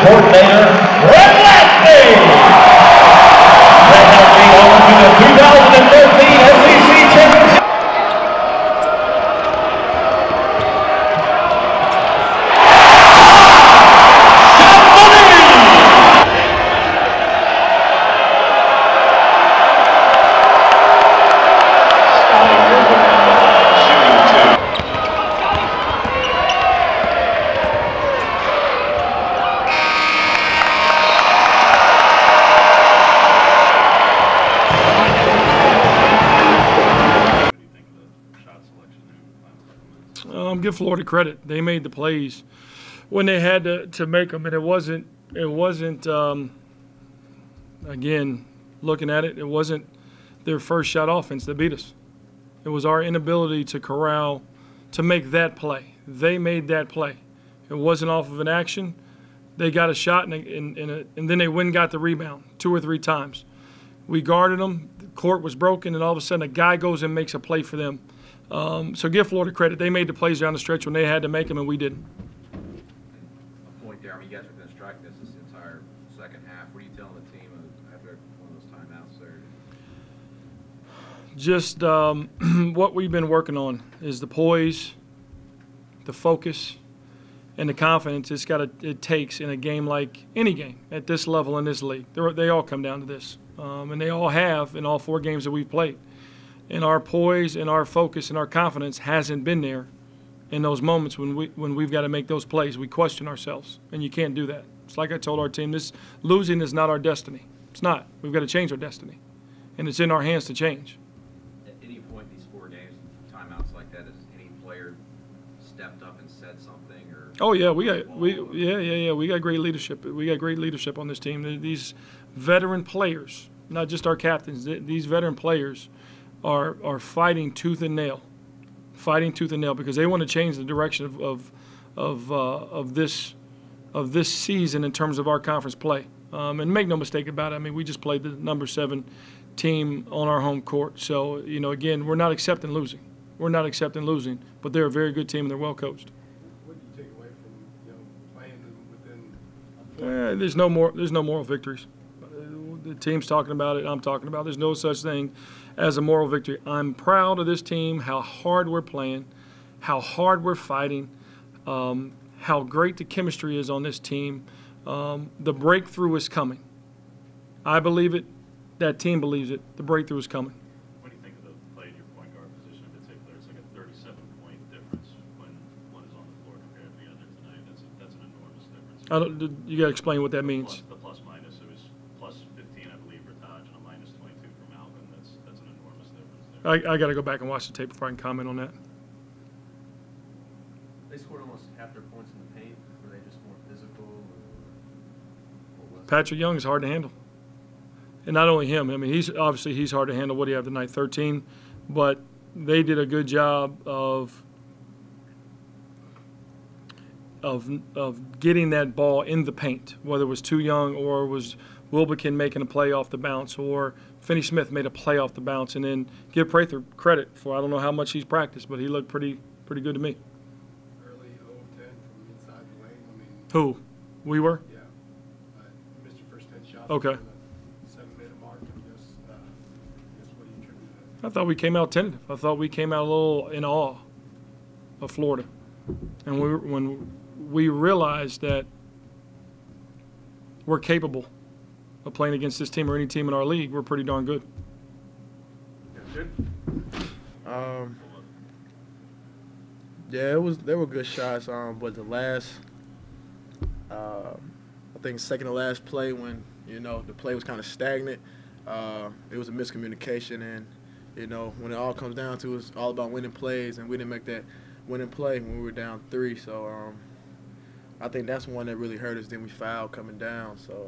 coordinator, Brett Lashley. That helped lead Auburn to the 2013 SEC Championship. Give Florida credit. They made the plays when they had to make them, and it wasn't again, looking at it, it wasn't their first shot offense that beat us. It was our inability to corral, to make that play. They made that play. It wasn't off of an action. They got a shot, and then they went and got the rebound 2 or 3 times. We guarded them. The court was broken, and all of a sudden a guy goes and makes a play for them. So give Florida credit. They made the plays down the stretch when they had to make them, and we didn't. A point there. I mean, you guys were going to strike this entire second half. What are you telling the team after one of those timeouts there? Just what we've been working on is the poise, the focus, and the confidence it takes in a game like any game at this level in this league. They all come down to this, and they all have in all 4 games that we've played. And our poise and our focus and our confidence hasn't been there in those moments when we've got to make those plays. We question ourselves, and you can't do that. It's like I told our team, this losing is not our destiny. It's not. We've got to change our destiny, and it's in our hands to change. At any point in these 4 games, timeouts like that, has any player stepped up and said something? Or oh yeah, we got great leadership. We got great leadership on this team. These veteran players, not just our captains. These veteran players are fighting tooth and nail, because they want to change the direction of this season in terms of our conference play. And make no mistake about it, I mean, we just played the number 7 team on our home court. So, you know, again, we're not accepting losing. But they're a very good team and they're well coached. What do you take away from playing within? There's no moral victories. The team's talking about it. I'm talking about it. There's no such thing as a moral victory. I'm proud of this team, how hard we're playing, how hard we're fighting, how great the chemistry is on this team. The breakthrough is coming. I believe it. That team believes it. The breakthrough is coming. What do you think of the play in your point guard position in particular? It's like a 37-point difference when one is on the floor compared to the other tonight. That's an enormous difference. You got to explain what that means. The plus minus, it was plus 15, I believe, for Taj, and a minus 22 from Alvin. That's an enormous difference there. I got to go back and watch the tape before I can comment on that. They scored almost half their points in the paint. Were they just more physical? Patrick Young is hard to handle. And not only him. I mean, he's hard to handle. What do you have tonight? 13. But they did a good job of getting that ball in the paint, whether it was Too Young or was Wilbekin making a play off the bounce or Finney Smith made a play off the bounce. And then give Prather credit for, I don't know how much he's practiced, but he looked pretty good to me. Early 0 of 10 from inside the lane. I mean, Who? We were? Yeah. You missed your first 10 shots. Okay. 7-minute mark. Just what do you attribute to that? I thought we came out tentative. I thought we came out a little in awe of Florida. And when we realized that we're capable of playing against this team or any team in our league, we're pretty darn good. Yeah, they were good shots. But the last, I think second to last play when the play was kind of stagnant, it was a miscommunication, and when it all comes down to it, it's all about winning plays, and we didn't make that winning play when we were down 3. So I think that's one that really hurt us. Then we fouled coming down, so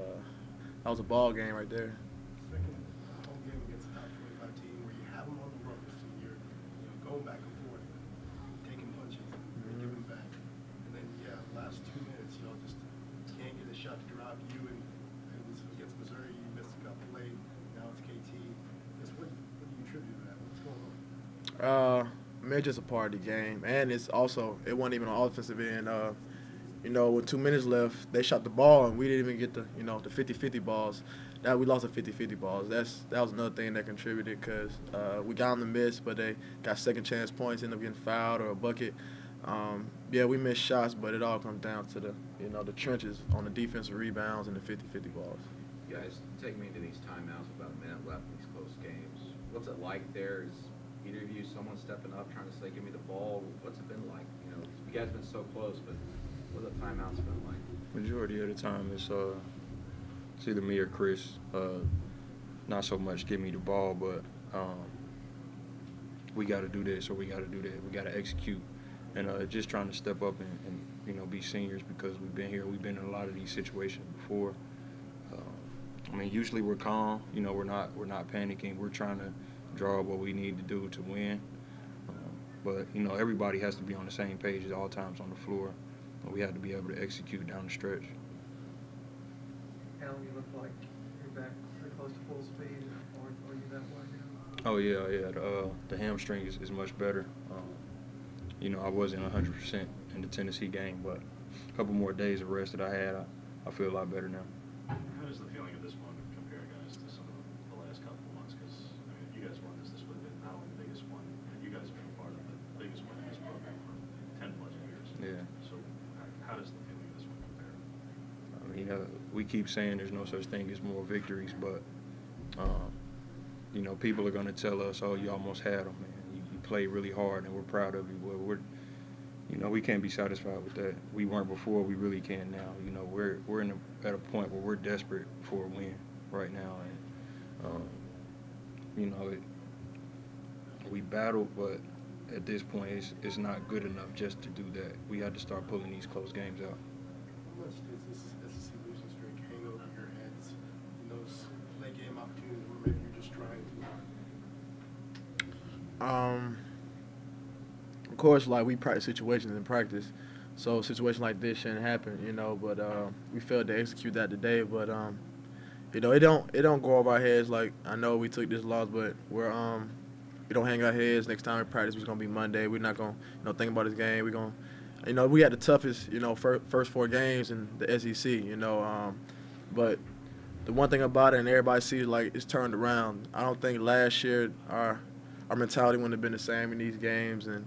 that was a ball game right there. Second home game against a top 25 team where you have them on the ropes, and you're going back and forth, taking punches, and giving back, and then last 2 minutes just can't get a shot to drive you, and it was against Missouri, you missed a couple late. Now it's KT. What do you attribute to that? What's going on? I mean, it's just a part of the game, and it's also, it wasn't even on offensive end. you know, with 2 minutes left, they shot the ball, and we didn't even get the, you know, the 50-50 balls. We lost the 50-50 balls. That was another thing that contributed because we got them to miss, but they got second chance points, ended up getting fouled or a bucket. Yeah, we missed shots, but it all comes down to the, you know, the trenches on the defensive rebounds and the 50-50 balls. You guys, take me into these timeouts with about a minute left in these close games. What's it like there? Is either of you someone stepping up trying to say, give me the ball? What's it been like? You know, you guys have been so close, but what have the timeouts been like? Majority of the time, it's either me or Chris. Not so much give me the ball, but we got to do this or we got to do that. We got to execute, and just trying to step up and you know, be seniors because we've been here. We've been in a lot of these situations before. I mean, usually we're calm. You know, we're not panicking. We're trying to draw what we need to do to win. But you know, everybody has to be on the same page at all times on the floor. We have to be able to execute down the stretch. Allen, you look like you're back pretty close to full speed. Are you that way now? Oh yeah. The hamstring is much better. You know, I wasn't 100% in the Tennessee game, but a couple more days of rest that I had, I feel a lot better now. How does the feeling at this moment compare, guys, to some of the last couple of months? Because I mean, if you guys won this would have been not only the biggest one, and you guys have been a part of the biggest one in this program for 10+ years. Yeah. So how does the feeling of this one compare? I mean, we keep saying there's no such thing as more victories, but you know, people are going to tell us, "Oh, you almost had them, man. You played really hard, and we're proud of you." Well, you know, we can't be satisfied with that. We weren't before. We really can now. You know, we're at a point where we're desperate for a win right now, and you know, we battled, but at this point, it's not good enough just to do that. We had to start pulling these close games out. How much does this SEC losing streak hang over your heads in those late game opportunities where maybe you're just trying too hard? Of course, like, we practice situations in practice, so a situation like this shouldn't happen, you know. But we failed to execute that today. But you know, it don't go over our heads. Like, I know we took this loss, but we don't hang our heads. Next time we practice, it's gonna be Monday. We're not gonna, you know, think about this game. We're gonna, you know, we had the toughest, you know, first 4 games in the SEC, you know. But the one thing about it, and everybody sees, like, it's turned around. I don't think last year our mentality wouldn't have been the same in these games, and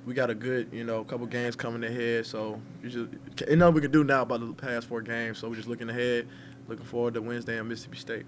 we got a good, you know, couple games coming ahead. So you know what we can do now about the past 4 games. So we're just looking ahead, looking forward to Wednesday in Mississippi State.